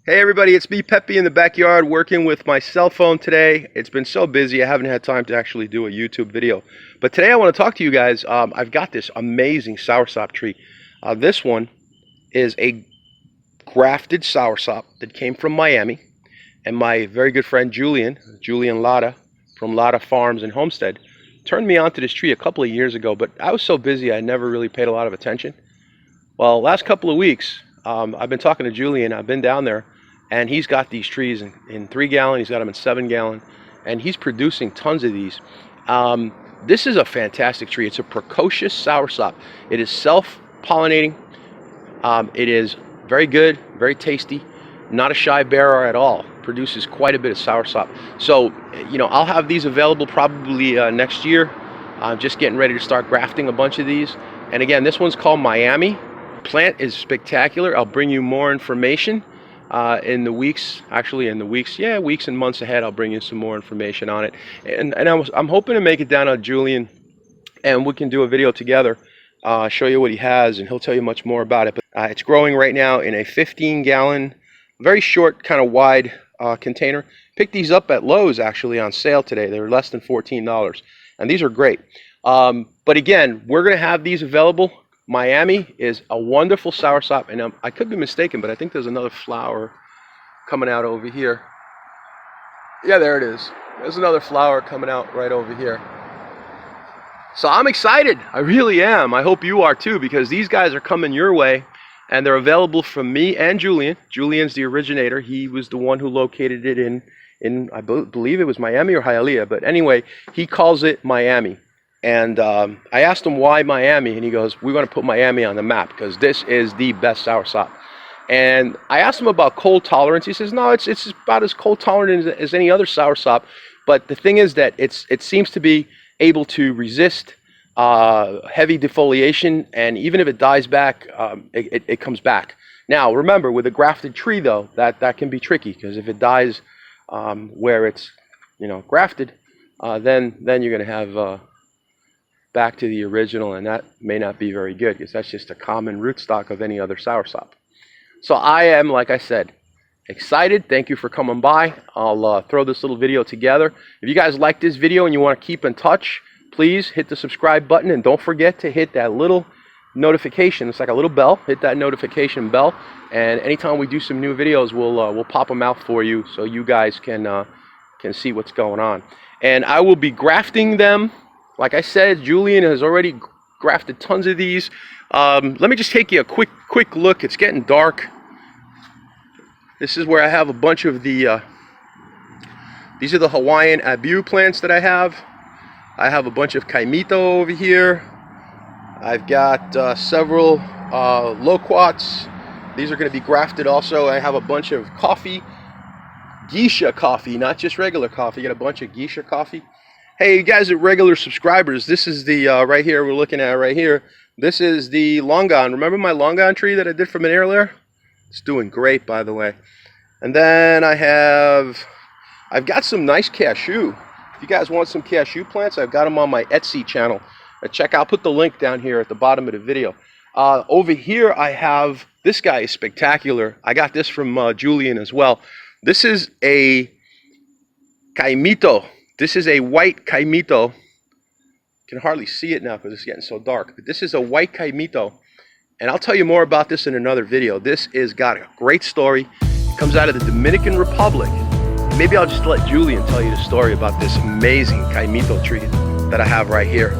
Hey everybody, it's me Peppy in the backyard working with my cell phone today. It's been so busy I haven't had time to actually do a YouTube video. But today I want to talk to you guys. I've got this amazing soursop tree. This one is a grafted soursop that came from Miami. And my very good friend Julian Latta from Latta Farms and Homestead turned me onto this tree a couple of years ago. But I was so busy I never really paid a lot of attention. Well, last couple of weeks I've been talking to Julian. I've been down there. And he's got these trees in 3 gallon, he's got them in 7 gallon, and he's producing tons of these. This is a fantastic tree. It's a precocious soursop. It is self-pollinating. It is very good, very tasty, not a shy bearer at all. Produces quite a bit of soursop. So, you know, I'll have these available probably next year. I'm just getting ready to start grafting a bunch of these. And again, this one's called Miami. Plant is spectacular. I'll bring you more information. In the weeks and months ahead. I'll bring you some more information on it, and I'm hoping to make it down on Julian, and we can do a video together, show you what he has, and he'll tell you much more about it. But it's growing right now in a 15 gallon, very short, kind of wide container. Picked these up at Lowe's actually on sale today. They were less than $14, and these are great. But again, we're going to have these available. Miami is a wonderful soursop, and I could be mistaken, but I think there's another flower coming out over here. Yeah, there it is. There's another flower coming out right over here. So I'm excited. I really am. I hope you are too, because these guys are coming your way, and they're available from me and Julian. Julian's the originator. He was the one who located it in I believe it was Miami or Hialeah, but anyway, he calls it Miami. And I asked him why Miami, and he goes, "We want to put Miami on the map because this is the best soursop." And I asked him about cold tolerance. He says, "No, it's about as cold tolerant as any other soursop, but the thing is that it seems to be able to resist heavy defoliation, and even if it dies back, it comes back." Now, remember, with a grafted tree, though, that can be tricky, because if it dies where it's grafted, then you're going to have back to the original, and that may not be very good, because that's just a common rootstock of any other soursop. So I am, like I said, excited. Thank you for coming by. I'll throw this little video together. If you guys like this video and you want to keep in touch, please hit the subscribe button, and don't forget to hit that little notification. It's like a little bell. Hit that notification bell, and anytime we do some new videos, we'll pop them out for you, so you guys can see what's going on. And I will be grafting them. Like I said, Julian has already grafted tons of these. Let me just take you a quick look. It's getting dark. This is where I have a bunch of the, these are the Hawaiian abu plants that I have. I have a bunch of kaimito over here. I've got several loquats. These are going to be grafted also. I have a bunch of coffee, geisha coffee, not just regular coffee. I got a bunch of geisha coffee. Hey, you guys are regular subscribers. This is the, right here, we're looking at right here. This is the longan. Remember my longan tree that I did from an air layer? It's doing great, by the way. And then I've got some nice cashew. If you guys want some cashew plants, I've got them on my Etsy channel. I'll put the link down here at the bottom of the video. Over here, I have, this guy is spectacular. I got this from Julian as well. This is a kaimito. This is a white kaimito. You can hardly see it now because it's getting so dark. But this is a white kaimito. And I'll tell you more about this in another video. This has got a great story. It comes out of the Dominican Republic. Maybe I'll just let Julian tell you the story about this amazing kaimito tree that I have right here.